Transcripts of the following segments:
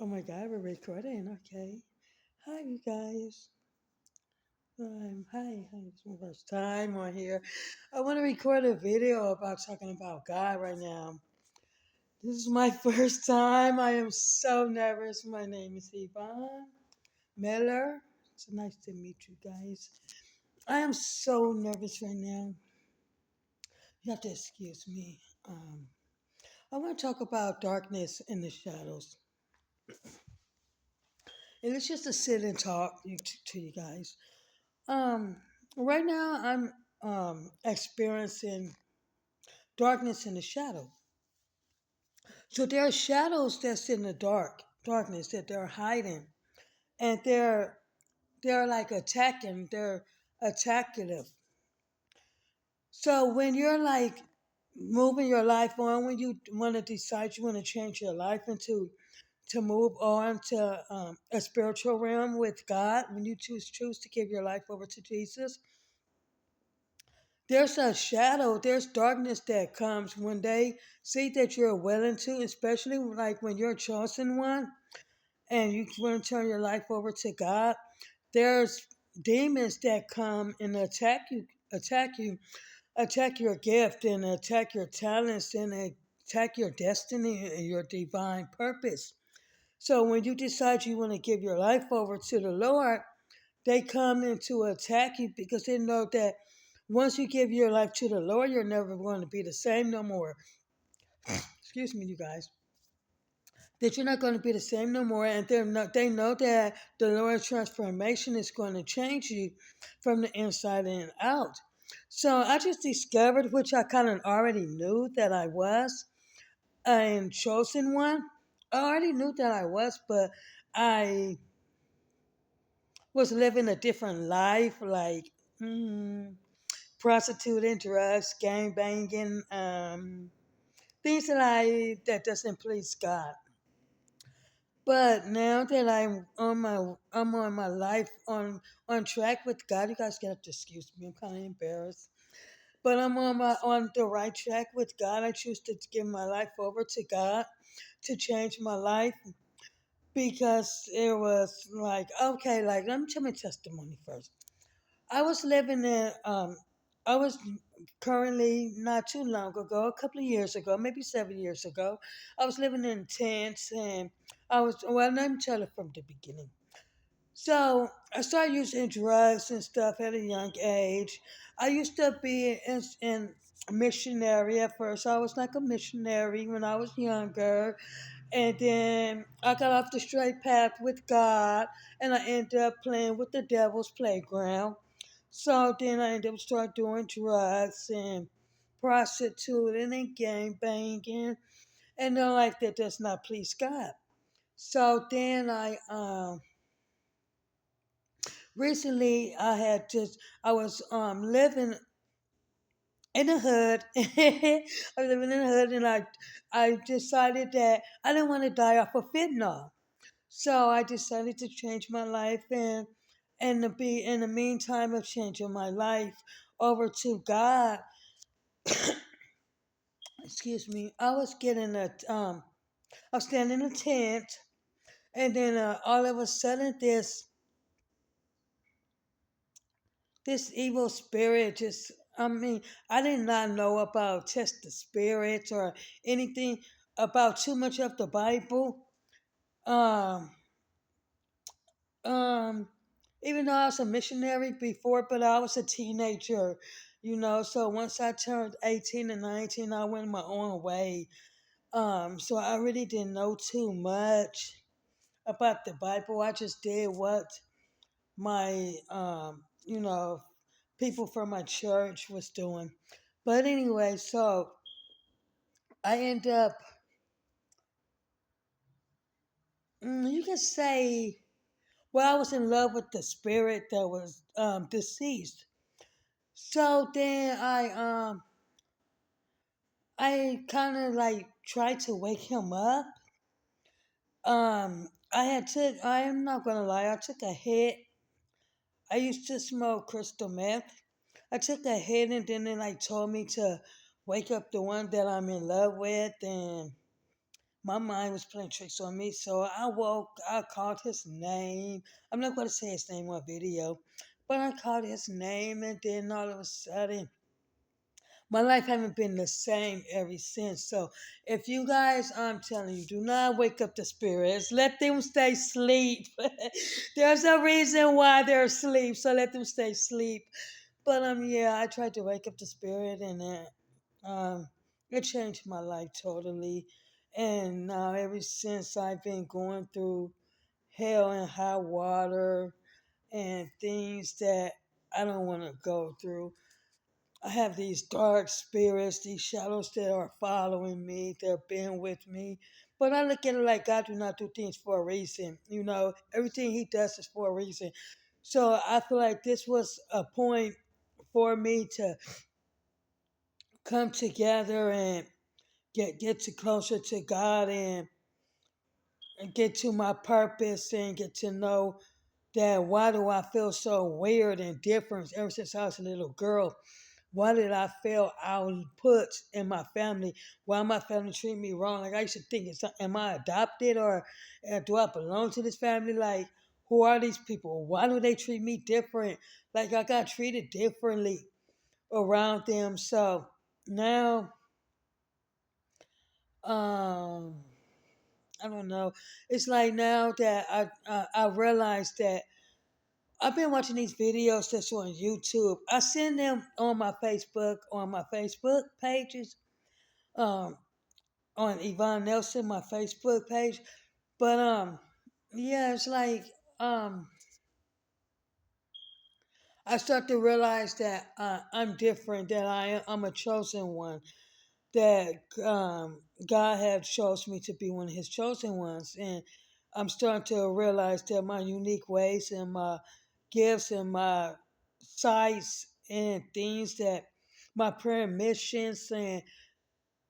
my God, we're recording. Okay. Hi, you guys. Hi. It's my first time on here. I want to record a video about talking about God right now. This is my first time. I am so nervous. My name is Yvonne Miller. It's nice to meet you guys. I am so nervous right now. You have to excuse me. I want to talk about darkness in the shadows. And it's just to sit and talk to you guys. Um, right now I'm experiencing darkness in the shadow. So there are shadows that's in the darkness that they're hiding, and they're like attacking. They're attackative. So when you're like moving your life on, when you want to decide you want to change your life into to move on to a spiritual realm with God, when you choose to give your life over to Jesus, there's a shadow, there's darkness that comes when they see that you're willing to, especially like when you're a chosen one and you want to turn your life over to God. There's demons that come and attack your gift and attack your talents and attack your destiny and your divine purpose. So when you decide you want to give your life over to the Lord, they come in to attack you because they know that once you give your life to the Lord, you're never going to be the same no more. Excuse me, you guys. That you're not going to be the same no more, and they know that the Lord's transformation is going to change you from the inside and out. So I just discovered, which I kind of already knew that I was, a chosen one. I already knew that I was, but I was living a different life, like prostituting, drugs, gang banging, things that doesn't please God. But now that I'm on my life on track with God, you guys gonna have to excuse me. I'm kind of embarrassed, but I'm on the right track with God. I choose to give my life over to God to change my life because it was like okay, like let me tell my testimony first. I was living in I was currently not too long ago, a couple of years ago, maybe 7 years ago, I was living in tents and well, let me tell it from the beginning. So I started using drugs and stuff at a young age. I used to be in missionary at first. I was like a missionary when I was younger. And then I got off the straight path with God and I ended up playing with the devil's playground. So then I ended up start doing drugs and prostituting and gang banging. And then like that does not please God. So then I recently I was living in the hood. I was living in the hood and I decided that I didn't want to die off of fentanyl. So I decided to change my life and to be in the meantime of changing my life over to God. Excuse me. I was standing in a tent and then all of a sudden this evil spirit just I did not know about test the spirits or anything about too much of the Bible. Um um Even though I was a missionary before, but I was a teenager, so once I turned 18 and 19, I went my own way. So I really didn't know too much about the Bible. I just did what my people from my church was doing. But anyway, so I end up you could say well, I was in love with the spirit that was deceased. So then I kind of like tried to wake him up. I am not gonna lie, I took a hit. I used to smoke crystal meth. I took a hit and then they like told me to wake up the one that I'm in love with and my mind was playing tricks on me. So I called his name. I'm not going to say his name on video, but I called his name, and then all of a sudden, my life haven't been the same ever since. So if you guys, I'm telling you, do not wake up the spirits. Let them stay asleep. There's a reason why they're asleep, so let them stay asleep. But yeah, I tried to wake up the spirit, and it changed my life totally. And now ever since I've been going through hell and high water and things that I don't want to go through. I have these dark spirits, these shadows that are following me, they're being with me. But I look at it like God do not do things for a reason. Everything He does is for a reason. So I feel like this was a point for me to come together and get to closer to God and get to my purpose and get to know that why do I feel so weird and different ever since I was a little girl. Why did I feel output in my family? Why my family treat me wrong? Like I used to think, am I adopted or do I belong to this family? Like who are these people? Why do they treat me different? Like I got treated differently around them. So now, um, I don't know. It's like now that I realized that I've been watching these videos that's on YouTube. I send them on my Facebook pages, um, on Yvonne Nelson, my Facebook page. But yeah, it's like um, I start to realize that I'm different. That I'm a chosen one. That God had chose me to be one of His chosen ones, and I'm starting to realize that my unique ways and my gifts and my sights and things that my prayer missions and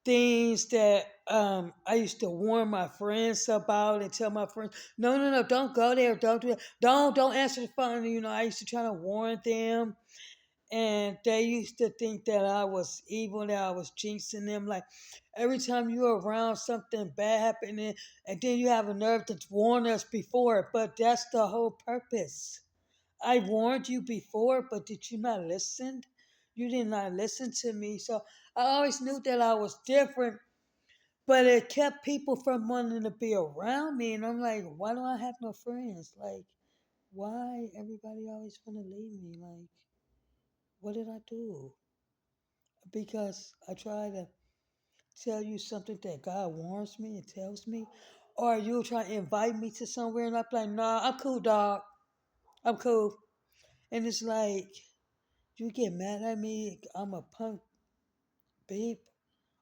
things that I used to warn my friends about and tell my friends, no, no, no, don't go there, don't do it, don't answer the phone. I used to try to warn them, and they used to think that I was evil, that I was jinxing them. Like every time you're around something bad happening, and then you have a nerve to warn us before. But that's the whole purpose. I warned you before, but did you not listen? You did not listen to me. So I always knew that I was different, but it kept people from wanting to be around me. And I'm like, why do I have no friends? Like, why everybody always want to leave me? Like, what did I do? Because I try to tell you something that God warns me and tells me, or you'll try to invite me to somewhere and I'm like, nah, I'm cool, dog. I'm cool. And it's like, you get mad at me, I'm a punk beep,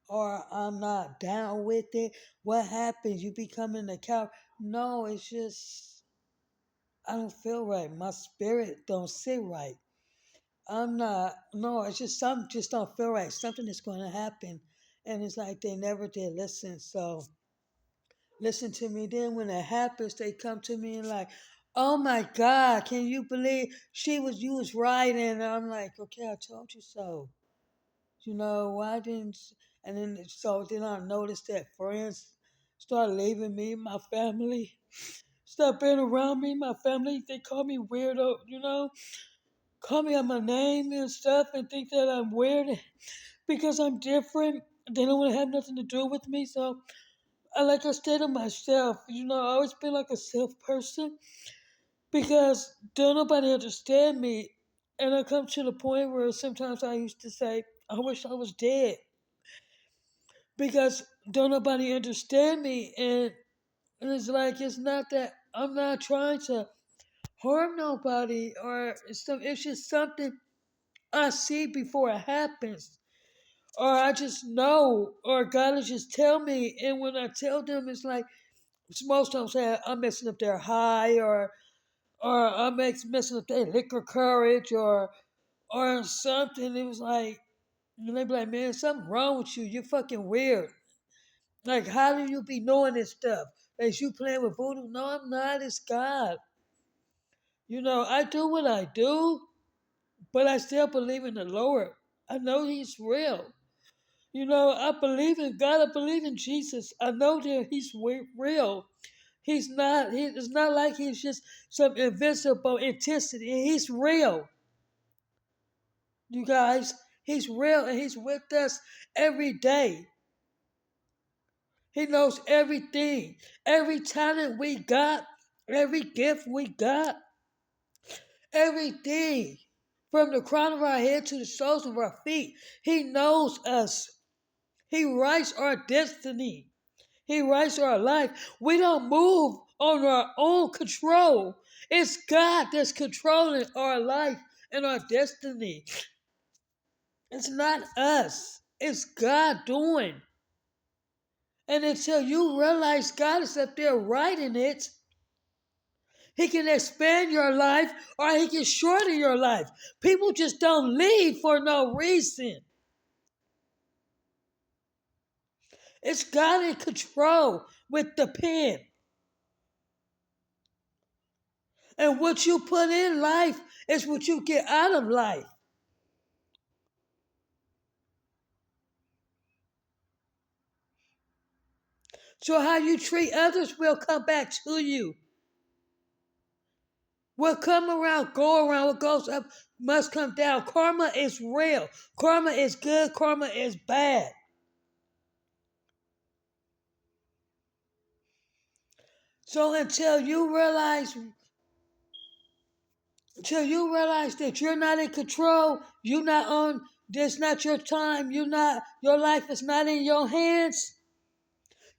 or I'm not down with it. What happens? You becoming a cow? No, it's just I don't feel right. My spirit don't sit right. I'm not. No, it's just something just don't feel right. Something is going to happen, and it's like they never did listen. So listen to me. Then when it happens, they come to me and like, oh my God, can you believe you was right? And I'm like, okay, I told you so. Why didn't? And then I noticed that friends started leaving me, my family. Stop being around me, my family. They call me weirdo. Call me on my name and stuff and think that I'm weird because I'm different. They don't want to have nothing to do with me. So I stay to myself. I always been like a self person because don't nobody understand me. And I come to the point where sometimes I used to say, I wish I was dead because don't nobody understand me. And it's like, it's not that I'm not trying to harm nobody or stuff. It's just something I see before it happens. Or I just know, or God will just tell me. And when I tell them, it's like most times I'm messing up their high, or I'm messing up their liquor courage, or something. It was like they be like, man, something wrong with you. You're fucking weird. Like, how do you be knowing this stuff? Is you playing with voodoo? No, I'm not. It's God. I do what I do, but I still believe in the Lord. I know He's real. I believe in God. I believe in Jesus. I know that He's real. It's not like He's just some invincible entity. He's real, you guys. He's real and He's with us every day. He knows everything, every talent we got, every gift we got, everything. From the crown of our head to the soles of our feet, He knows us. He writes our destiny. He writes our life. We don't move on our own control. It's God that's controlling our life and our destiny. It's not us. It's God doing. And until you realize God is up there writing it, He can expand your life or He can shorten your life. People just don't leave for no reason. It's God in control with the pen. And what you put in life is what you get out of life. So how you treat others will come back to you. What come around, go around. What goes up must come down. Karma is real. Karma is good. Karma is bad. So until you realize that you're not in control, you're not on. This not your time. You not. Your life is not in your hands.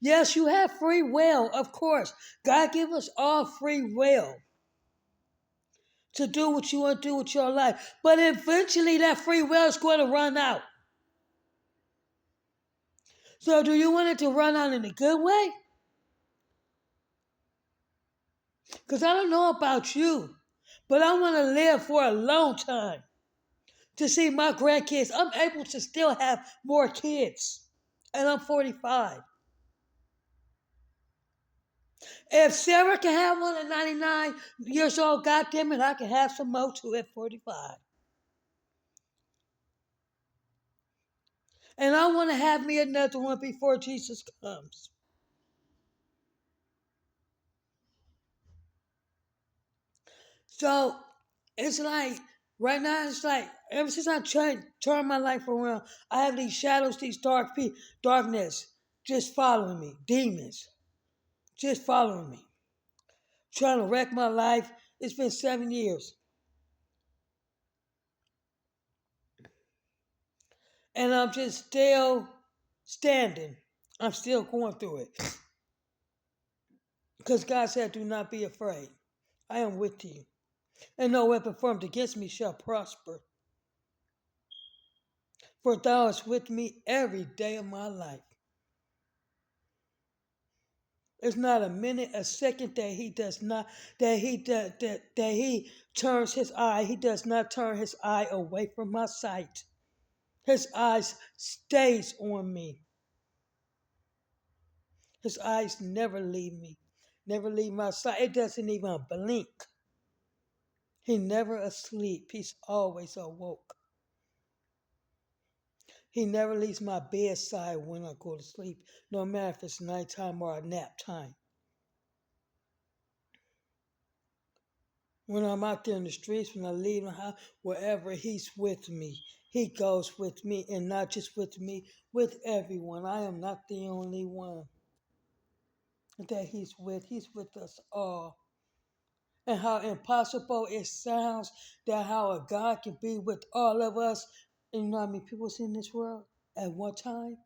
Yes, you have free will, of course. God give us all free will to do what you want to do with your life. But eventually that free will is going to run out. So do you want it to run out in a good way? Because I don't know about you, but I want to live for a long time to see my grandkids. I'm able to still have more kids. And I'm 45. If Sarah can have one at 99 years old, God damn it, I can have some more too at 45. And I want to have me another one before Jesus comes. So it's like, right now, it's like, ever since I turned my life around, I have these shadows, these darkness just following me, demons just following me, trying to wreck my life. It's been 7 years. And I'm just still standing. I'm still going through it. Because God said, do not be afraid. I am with you. And no weapon formed against me shall prosper. For thou art with me every day of my life. There's not a minute, a second that he does not, that he turns his eye. He does not turn his eye away from my sight. His eyes stays on me. His eyes never leave me, never leave my sight. It doesn't even blink. He never asleep. He's always awoke. He never leaves my bedside when I go to sleep, no matter if it's nighttime or a nap time. When I'm out there in the streets, when I leave the house, wherever he's with me, he goes with me, and not just with me, with everyone. I am not the only one that he's with. He's with us all. And how impossible it sounds that how a God can be with all of us. And you know how many people's in this world at one time?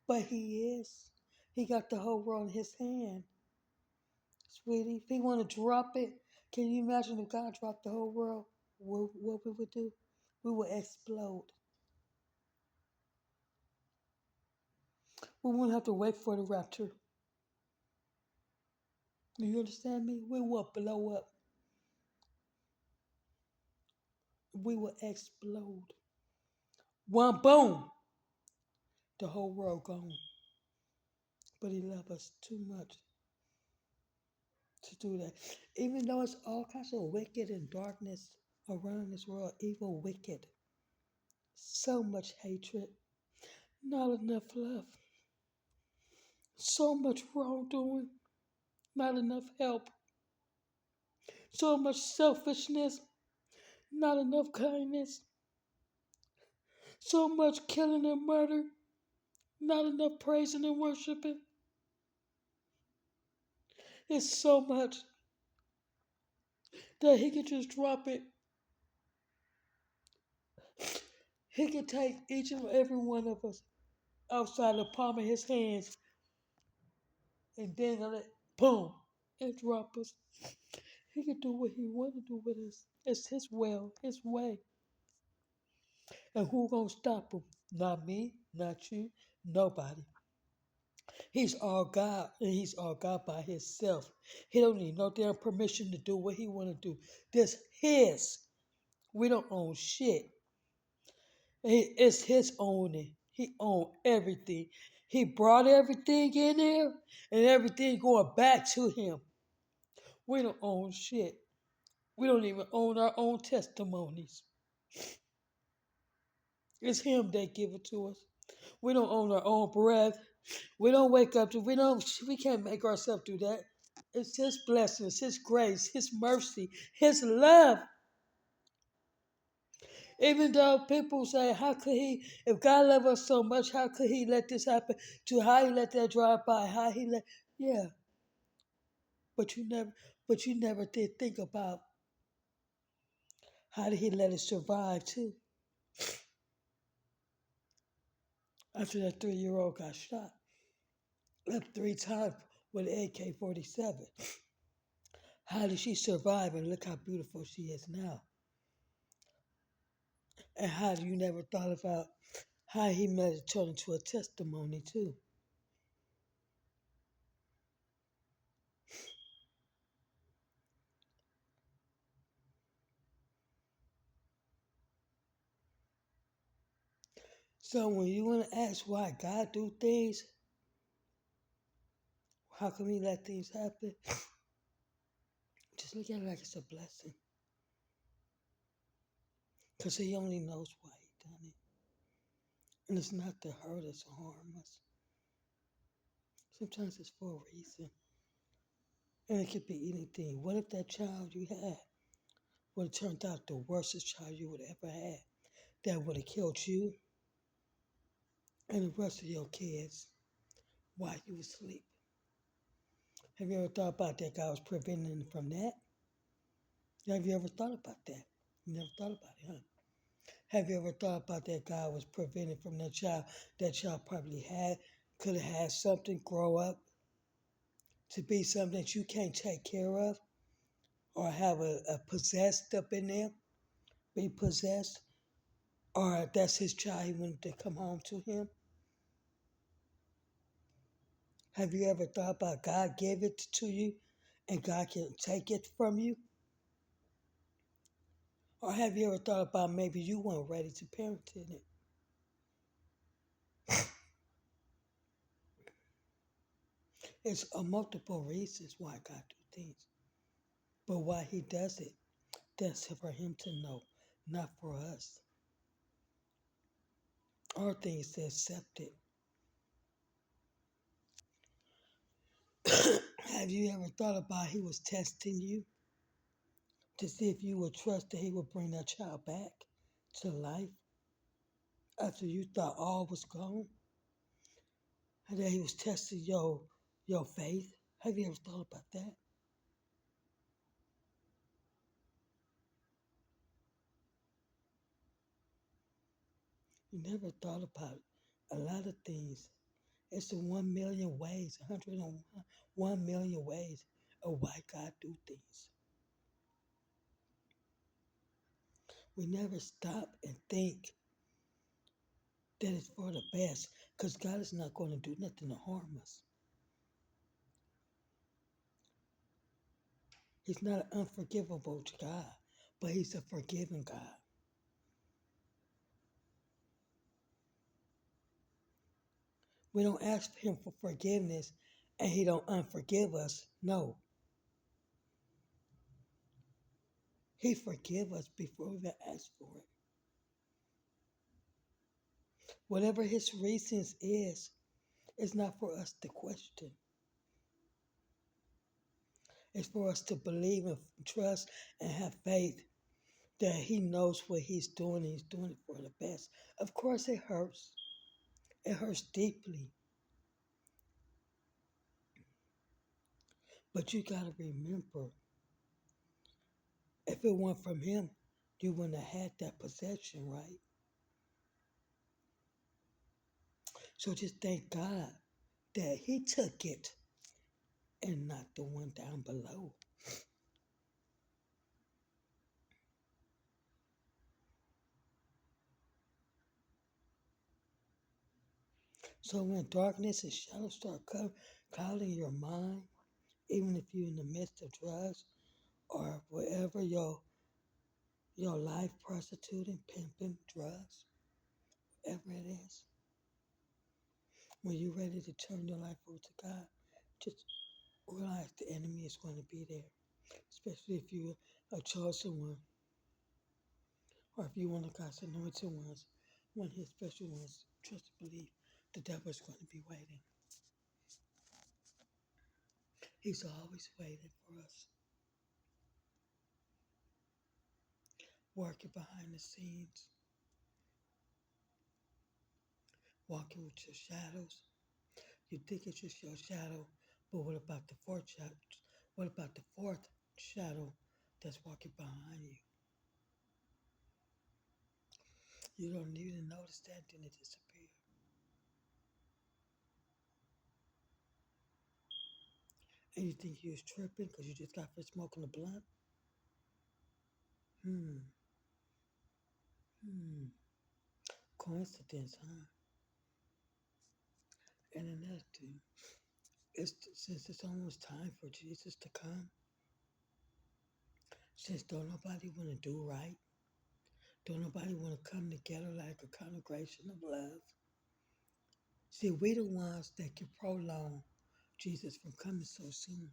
But he is. He got the whole world in his hand. Sweetie, if he want to drop it, can you imagine if God dropped the whole world? What we would do? We would explode. We wouldn't have to wait for the rapture. Do you understand me? We will blow up. We will explode. One boom, the whole world gone. But he loved us too much to do that. Even though it's all kinds of wicked and darkness around this world, evil, wicked, so much hatred. Not enough love. So much wrongdoing. Not enough help. So much selfishness. Not enough kindness. So much killing and murder. Not enough praising and worshiping. It's so much that he could just drop it. He could take each and every one of us outside the palm of his hands and dangle it, boom, and drop us. He can do what he want to do with us. It's his will, his way. And who gonna stop him? Not me, not you, nobody. He's all God, and he's all God by himself. He don't need no damn permission to do what he want to do. This his. We don't own shit. It's his owning. He owned everything. He brought everything in there, and everything going back to him. We don't own shit. We don't even own our own testimonies. It's him that give it to us. We don't own our own breath. We don't wake up to we can't make ourselves do that. It's his blessings, his grace, his mercy, his love. Even though people say, how could he, if God loved us so much, how could he let this happen? To how he let that drive by, how he let, yeah, but you never did think about how did he let it survive too after that 3 year old got shot up 3 times with an AK-47. How did she survive and look how beautiful she is now? And how you never thought about how he made it turn into a testimony too? So when you want to ask why God do things, how come he let things happen? Just look at it like it's a blessing. Because he only knows why he done it. And it's not to hurt us or harm us. Sometimes it's for a reason. And it could be anything. What if that child you had would have turned out the worstest child you would have ever had? That would have killed you and the rest of your kids while you were asleep. Have you ever thought about that God was preventing from that? Have you ever thought about that? You never thought about it, huh? Have you ever thought about that God was preventing from that child? That child probably could have had something grow up to be something that you can't take care of or have a possessed up in there, be possessed, or that's his child, he wanted to come home to him. Have you ever thought about God gave it to you and God can take it from you? Or have you ever thought about maybe you weren't ready to parent in it? It's a multiple reasons why God do things. But why he does it, that's for him to know, not for us. Our things to accept it. Have you ever thought about he was testing you to see if you would trust that he would bring that child back to life after you thought all was gone? And that he was testing your faith? Have you ever thought about that? You never thought about a lot of things. It's the 1,000,000 ways, 101 million ways of why God do things. We never stop and think that it's for the best because God is not going to do nothing to harm us. He's not an unforgivable God, but he's a forgiving God. We don't ask him for forgiveness and he don't unforgive us. No. He forgive us before we even ask for it. Whatever his reasons is, it's not for us to question. It's for us to believe and trust and have faith that he knows what he's doing and he's doing it for the best. Of course, it hurts. It hurts deeply. But you got to remember, if it weren't from him, you wouldn't have had that possession, right? So just thank God that he took it and not the one down below. So when darkness and shadows start clouding your mind, even if you're in the midst of drugs or wherever your life prostituting, pimping, drugs, whatever it is, when you're ready to turn your life over to God, just realize the enemy is going to be there, especially if you're a chosen one or if you're one of God's anointed ones, one of his special ones. Trust and believe the devil is going to be waiting. He's always waiting for us, working behind the scenes, walking with your shadows. You think it's just your shadow, but what about the fourth shadow? What about the fourth shadow that's walking behind you? You don't even notice that, then it disappears. And you think you was tripping because you just got finished smoking a blunt? Hmm, hmm. Coincidence, huh? And another thing, since it's almost time for Jesus to come, since don't nobody want to do right, don't nobody want to come together like a congregation of love. See, we the ones that can prolong Jesus from coming so soon.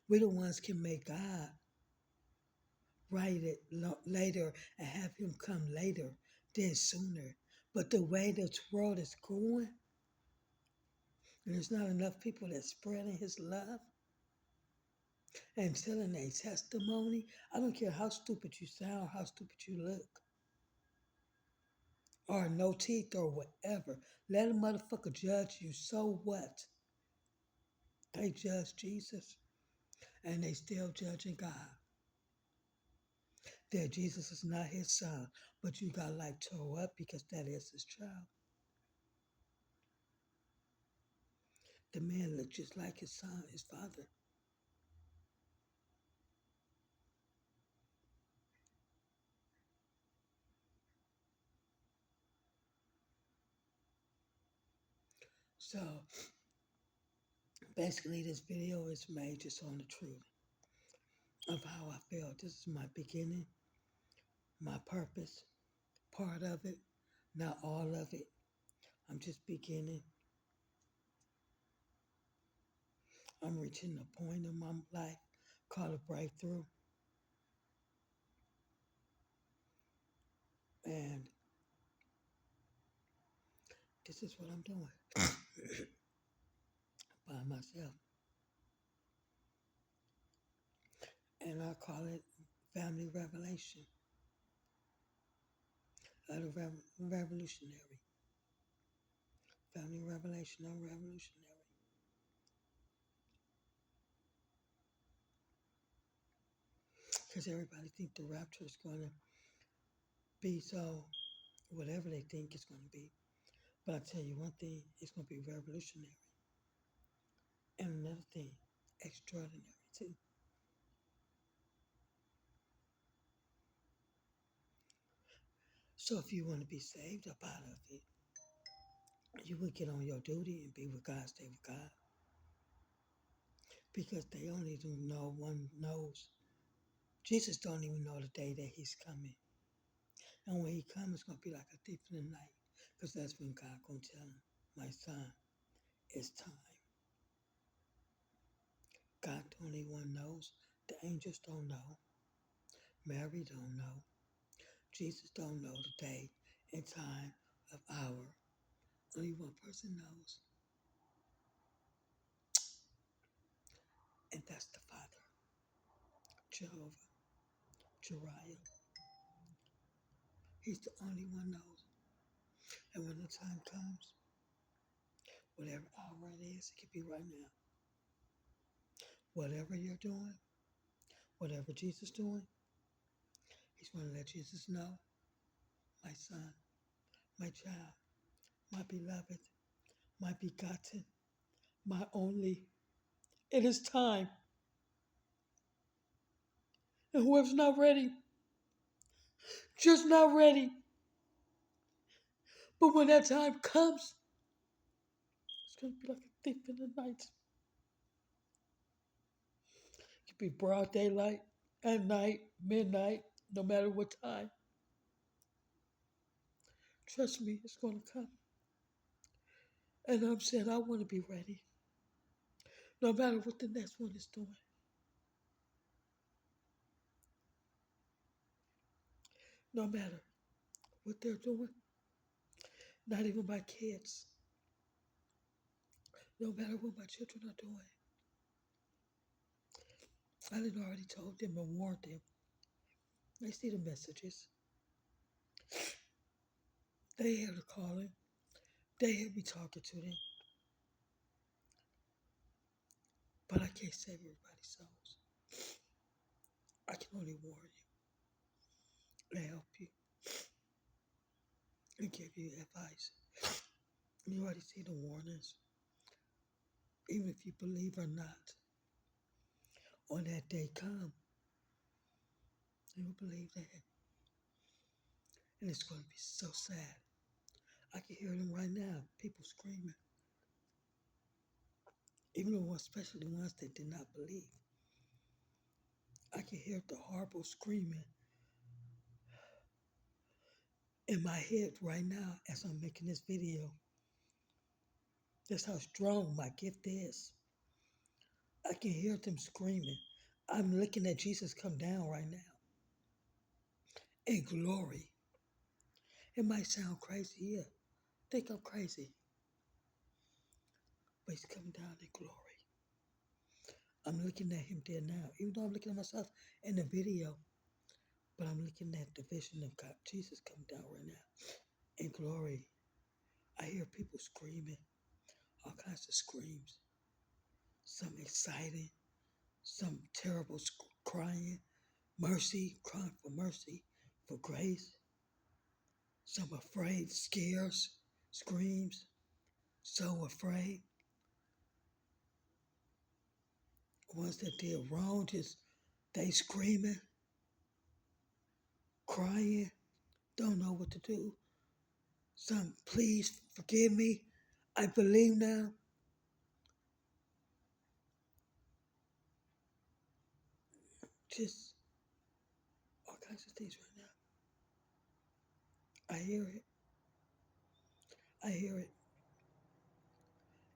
We the ones can make God write it later and have him come later than sooner. But the way this world is going, and there's not enough people that's spreading his love and telling their testimony. I don't care how stupid you sound, how stupid you look, or no teeth or whatever. Let a motherfucker judge you. So what? They judge Jesus and they still judging God. That Jesus is not his son, but you got like toe up because that is his child. The man looked just like his son, his father. So basically, this video is made just on the truth of how I felt. This is my beginning, my purpose, part of it, not all of it. I'm just beginning. I'm reaching a point in my life called a breakthrough. And this is what I'm doing by myself. And I call it family revelation of the revolutionary. Family revelation of revolutionary. Because everybody think the rapture is going to be so, whatever they think it's going to be. But I tell you one thing, it's going to be revolutionary. And another thing, extraordinary too. So if you want to be saved up out of it, you would get on your duty and be with God, stay with God. Because they only do know, one knows. Jesus don't even know the day that he's coming. And when he comes, it's going to be like a thief in the night. Because that's when God going to tell him, my son, it's time. God the only one knows. The angels don't know. Mary don't know. Jesus don't know the day and time of our, only one person knows, and that's the Father, Jehovah, Jireh. He's the only one knows. And when the time comes, whatever hour it is, it could be right now. Whatever you're doing, whatever Jesus is doing, he's going to let Jesus know, my son, my child, my beloved, my begotten, my only. It is time. And whoever's not ready, just not ready. But when that time comes, it's going to be like a thief in the night. It could be broad daylight, at night, midnight, no matter what time. Trust me, it's going to come. And I'm saying I want to be ready, no matter what the next one is doing. No matter what they're doing, not even my kids, no matter what my children are doing. I had already told them and warned them. They see the messages. They hear the calling. They hear me talking to them. But I can't save everybody's souls. I can only warn you and help you and give you advice. You already see the warnings. Even if you believe or not, on that day come, you will believe that. And it's going to be so sad. I can hear them right now, people screaming. Even the ones, especially the ones that did not believe. I can hear the horrible screaming in my head right now as I'm making this video. That's how strong my gift is. I can hear them screaming. I'm looking at Jesus come down right now in glory. It might sound crazy, yeah. Think I'm crazy, but he's coming down in glory. I'm looking at him there now, even though I'm looking at myself in the video, but I'm looking at the vision of God, Jesus come down right now in glory. I hear people screaming, all kinds of screams. Some excited, some terrible crying, mercy, crying for mercy, for grace. Some afraid, scares, screams, so afraid. Ones that did wrong, just they screaming, crying, don't know what to do. Some, please forgive me. I believe now. Just all kinds of things right now. I hear it. I hear it.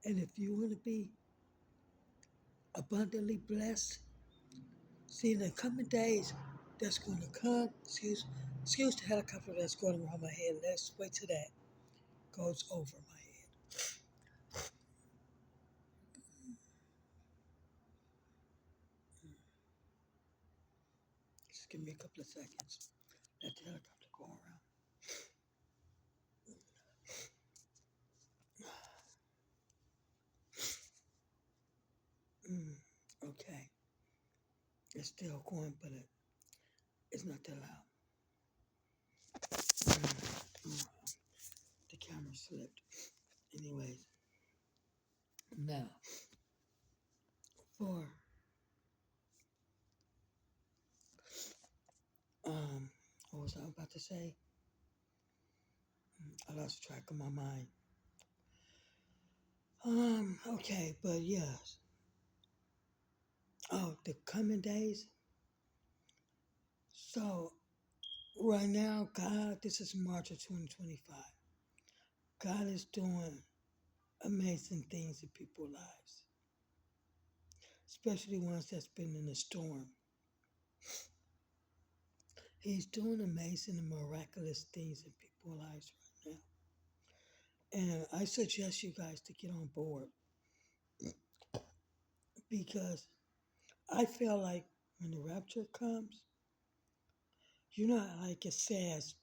And if you want to be abundantly blessed, see in the coming days, that's going to come. Excuse the helicopter that's going around my head. Let's wait till that goes over my head. Just give me a couple of seconds. Let the helicopter go around. Okay. It's still going, but it's not that loud. The camera slipped. Anyways, now for what was I about to say? I lost track of my mind. Okay, but yes. Oh, the coming days. So right now, God, this is March of 2025. God is doing amazing things in people's lives, especially ones that's been in a storm. He's doing amazing and miraculous things in people's lives right now. And I suggest you guys to get on board because I feel like when the rapture comes, you know, like it says,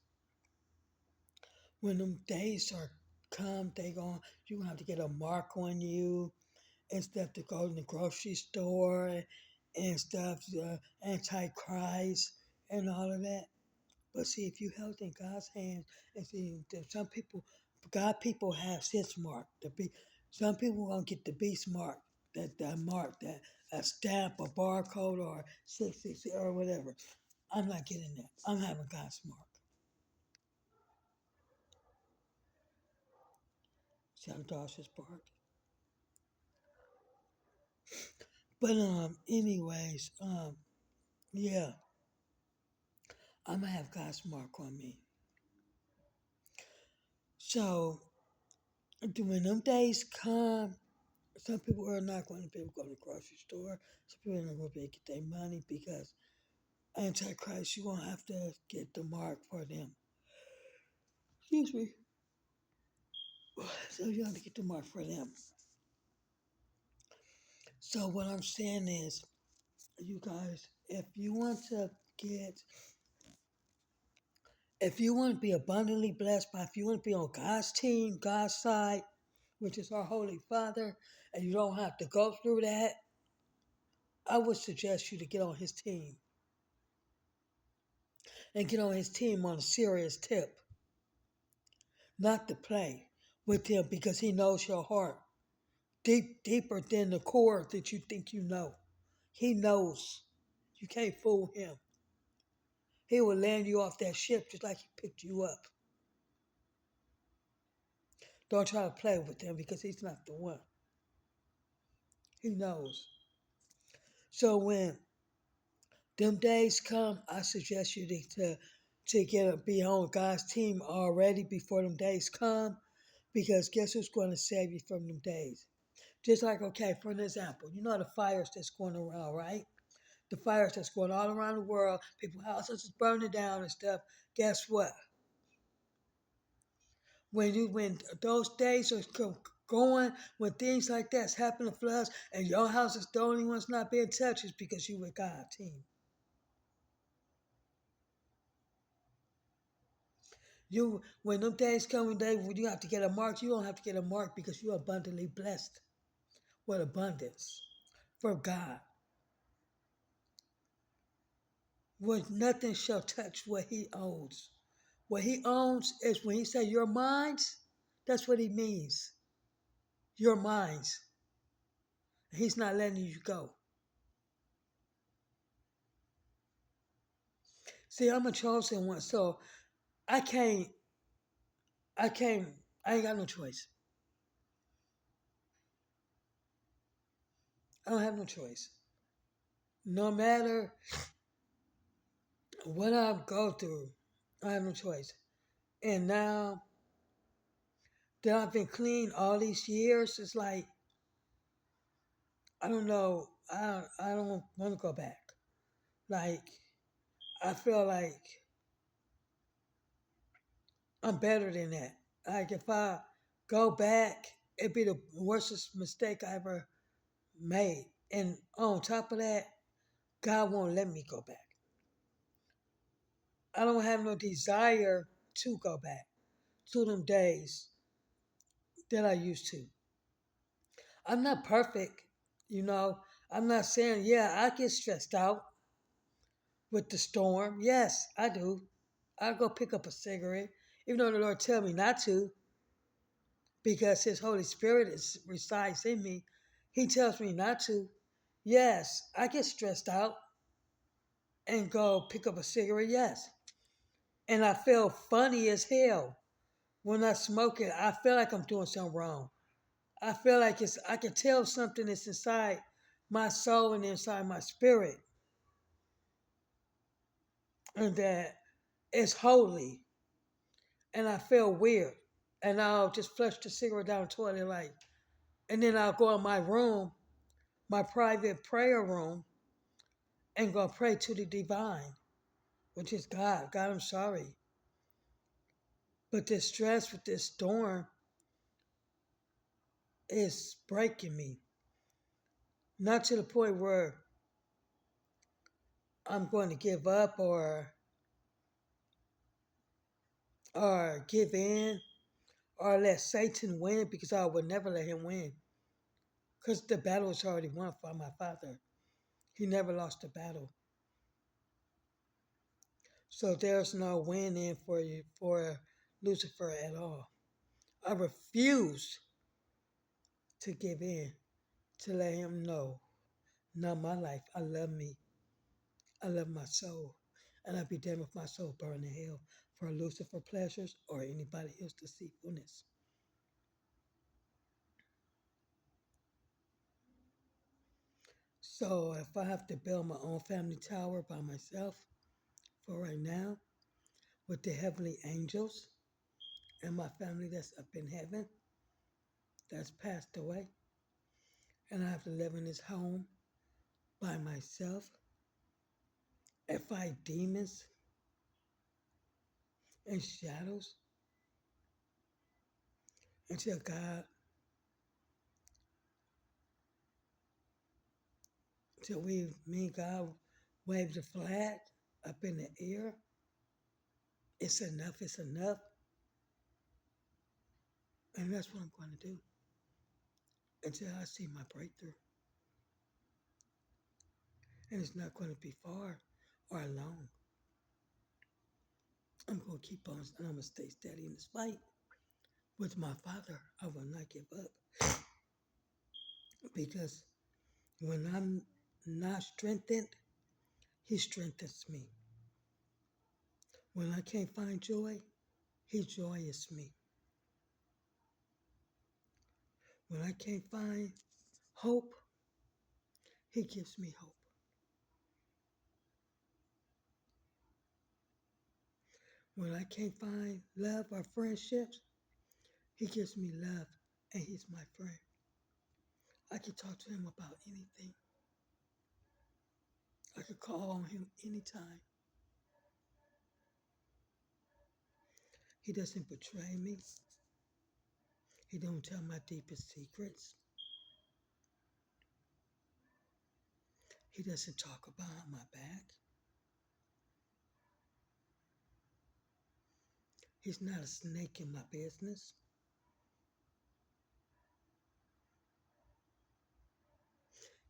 when them days are come, they going you gonna have to get a mark on you and stuff to go in the grocery store and stuff, antichrist and all of that. But see, if you held in God's hands, and see, some people, God people have His mark. Some people gonna get the beast mark, that mark, that a stamp, a barcode, or 666 or whatever. I'm not getting that. I'm having God's mark. See how Josh is barked. But anyways, yeah, I'm gonna have God's mark on me. So when them days come, some people are not going to be able to go to the grocery store. Some people are not going to be able to get their money because Antichrist, you're going to have to get the mark for them. Excuse me. So you have to get the mark for them. So what I'm saying is, you guys, get, if you want to be abundantly blessed by, if you want to be on God's team, God's side, which is our Holy Father, and you don't have to go through that, I would suggest you to get on His team and get on His team on a serious tip, not to play with Him because He knows your heart deeper than the core that you think you know. He knows. You can't fool Him. He will land you off that ship just like He picked you up. Don't try to play with Him because He's not the one. He knows. So when them days come, I suggest you be on God's team already before them days come, because guess who's going to save you from them days? Just like, okay, for an example, you know the fires that's going around, right? The fires that's going all around the world, people's houses is burning down and stuff. Guess what? When those days are going, when things like that's happening, floods, and your house is the only one's not being touched, is because you with God's team. When them days come, when you have to get a mark, you don't have to get a mark because you're abundantly blessed with abundance from God. Where nothing shall touch what He owns. What He owns is when He say your minds, that's what He means. Your minds. He's not letting you go. See, I'm a chosen one, so I can't, I can't, I ain't got no choice. I don't have no choice. No matter what I go through, I have no choice. And now that I've been clean all these years, it's like, I don't know, I don't want to go back. Like, I feel like I'm better than that. Like, if I go back, it'd be the worst mistake I ever made. And on top of that, God won't let me go back. I don't have no desire to go back to them days that I used to. I'm not perfect, you know. I'm not saying, yeah, I get stressed out with the storm. Yes, I do. I go pick up a cigarette, even though the Lord tell me not to, because His Holy Spirit resides in me. He tells me not to. Yes, I get stressed out and go pick up a cigarette. Yes, and I feel funny as hell when I smoke it. I feel like I'm doing something wrong. I feel like I can tell something that's inside my soul and inside my spirit, and that it's holy, and I feel weird. And I'll just flush the cigarette down the toilet, like, and then I'll go in my room, my private prayer room, and go pray to the divine, which is God. God, I'm sorry. But this stress with this storm, is breaking me. Not to the point where I'm going to give up or give in or let Satan win because I would never let him win. Because the battle is already won for my father. He never lost a battle. So there's no win in for you for Lucifer at all. I refuse to give in, to let him know, not my life. I love me. I love my soul. And I'd be damned if my soul burn in hell for Lucifer pleasures or anybody else deceitfulness. So if I have to build my own family tower by myself for right now, with the heavenly angels and my family that's up in heaven, that's passed away, and I have to live in this home by myself and fight demons and shadows until God, until me and God wave the flag up in the air. It's enough, it's enough. And that's what I'm going to do until I see my breakthrough. And it's not going to be far or long. I'm going to keep on and I'm going to stay steady in this fight. With my Father, I will not give up because when I'm not strengthened, He strengthens me. When I can't find joy, He joyous me. When I can't find hope, He gives me hope. When I can't find love or friendships, He gives me love and He's my friend. I can talk to Him about anything. I could call on Him anytime. He doesn't betray me. He don't tell my deepest secrets. He doesn't talk about my back. He's not a snake in my business.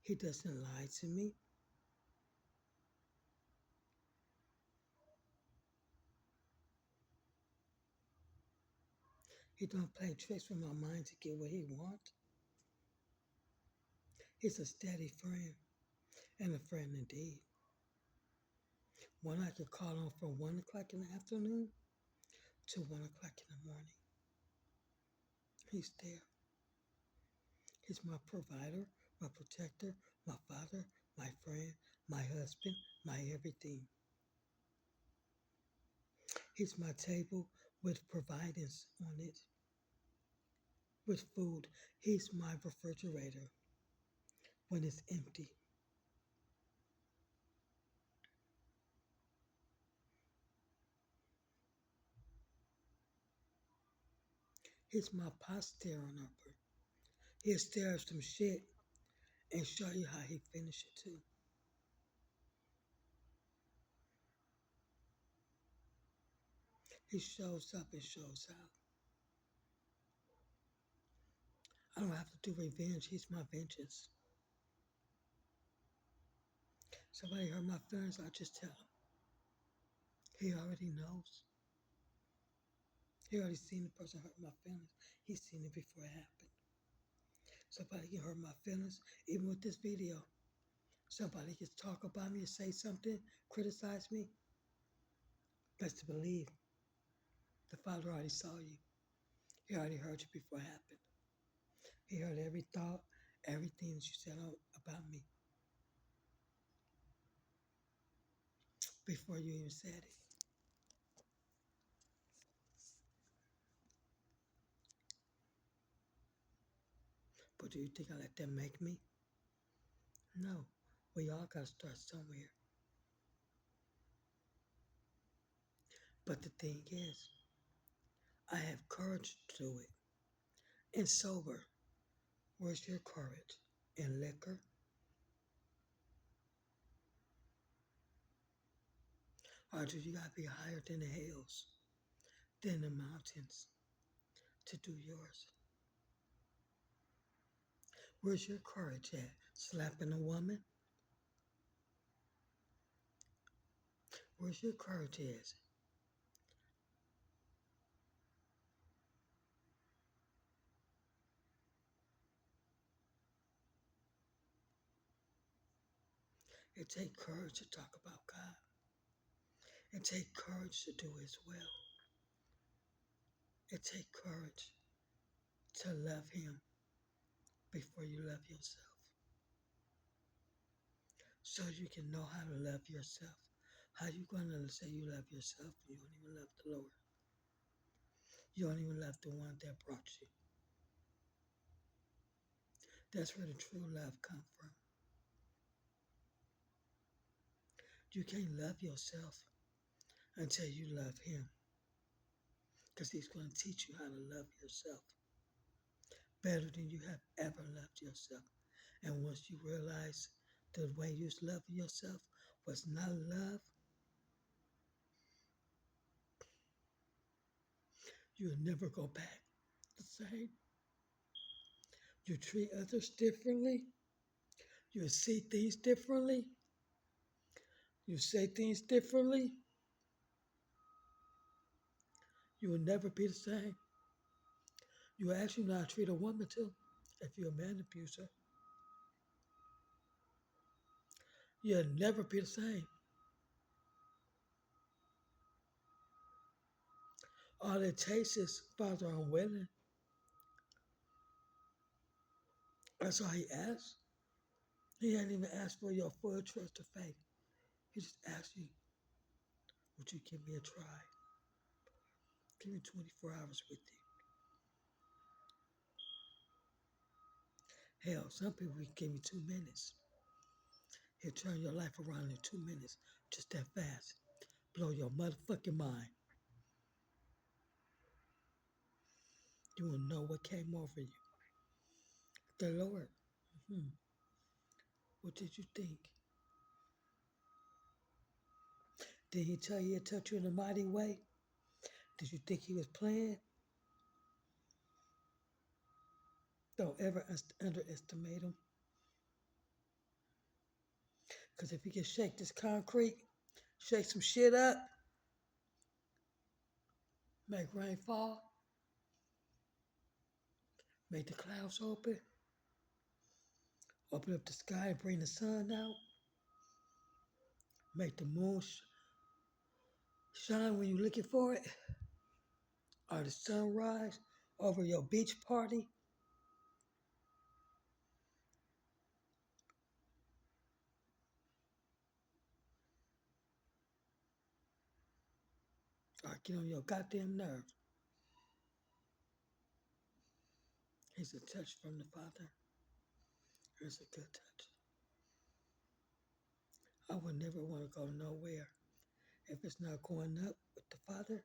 He doesn't lie to me. He don't play tricks with my mind to get what he wants. He's a steady friend and a friend indeed. One I could call on from 1 o'clock in the afternoon to 1 o'clock in the morning. He's there. He's my provider, my protector, my father, my friend, my husband, my everything. He's my table with providence on it, with food. He's my refrigerator when it's empty. He's my pot stirring upper. He'll stir up some shit and show you how he finished it too. He shows up and shows out. I don't have to do revenge. He's my vengeance. Somebody hurt my feelings, I just tell him. He already knows. He already seen the person hurt my feelings. He's seen it before it happened. Somebody can hurt my feelings, even with this video. Somebody can talk about me and say something, criticize me. Best to believe the Father already saw you. He already heard you before it happened. He heard every thought, everything that you said about me before you even said it. But do you think I let them make me? No. We all got to start somewhere. But the thing is, I have courage to do it and sober. Where's your courage? In liquor? Or do you gotta be higher than the hills, than the mountains to do yours? Where's your courage at? Slapping a woman? Where's your courage at? It takes courage to talk about God. It takes courage to do His will. It takes courage to love Him before you love yourself. So you can know how to love yourself. How you gonna say you love yourself and you don't even love the Lord? You don't even love the one that brought you. That's where the true love comes from. You can't love yourself until you love Him, because He's going to teach you how to love yourself better than you have ever loved yourself. And once you realize the way you was loving yourself was not love, you'll never go back the same. You treat others differently. You see things differently. You say things differently. You will never be the same. You actually know how to treat a woman too. If you're a man abuser, you'll never be the same. All it takes is, Father, I'm willing. That's all He asks. He ain't even asked for your full trust or faith. He just asked you, would you give me a try? Give me 24 hours with you. Hell, some people can give me 2 minutes. He'll turn your life around in 2 minutes, just that fast. Blow your motherfucking mind. You will know what came over you. The Lord. What did you think? Did He tell you to touch you in a mighty way? Did you think He was playing? Don't ever underestimate Him. Because if He can shake this concrete, shake some shit up, make rain fall, make the clouds open up the sky and bring the sun out, make the moon shine when you're looking for it, or the sunrise over your beach party, or get on your goddamn nerves. It's a touch from the Father. It's a good touch. I would never want to go nowhere if it's not going up with the Father.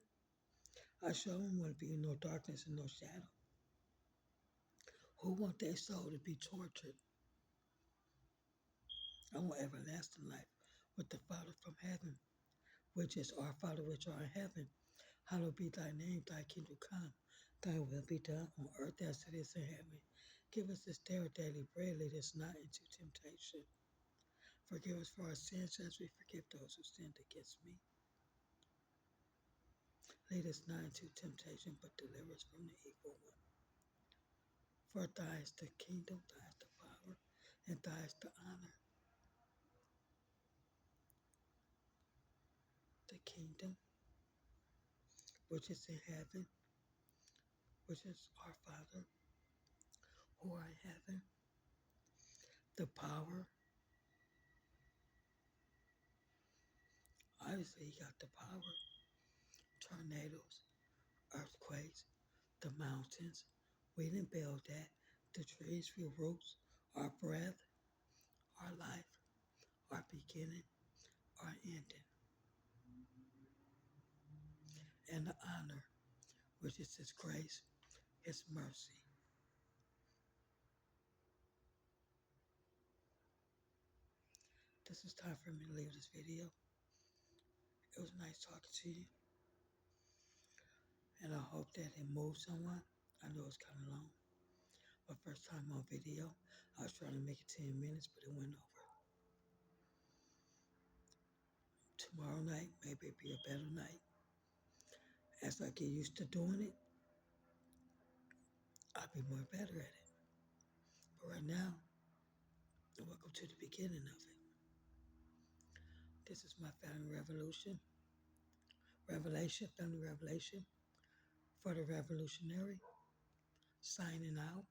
I sure don't want to be in no darkness and no shadow. Who want their soul to be tortured? I want everlasting life with the Father from heaven, which is our Father which art in heaven. Hallowed be thy name, thy kingdom come. Thy will be done on earth as it is in heaven. Give us this day our daily bread. Lead us not into temptation. Forgive us for our sins as we forgive those who sinned against me. Lead us not into temptation, but deliver us from the evil one. For thine is the kingdom, thine is the power, and thine is the honor. The kingdom, which is in heaven, which is our Father, who art in heaven. The power, obviously He got the power. Tornadoes, earthquakes, the mountains. We didn't build that. The trees with roots, our breath, our life, our beginning, our ending, and the honor, which is His grace, His mercy. guess it's time for me to leave this video. It was nice talking to you. And I hope that it moved someone. I know it's kind of long. My first time on video, I was trying to make it 10 minutes, but it went over. Tomorrow night, maybe it'll be a better night. As I get used to doing it, I'll be more better at it. But right now, welcome to the beginning of it. This is my family revelation for the revolutionary, signing out.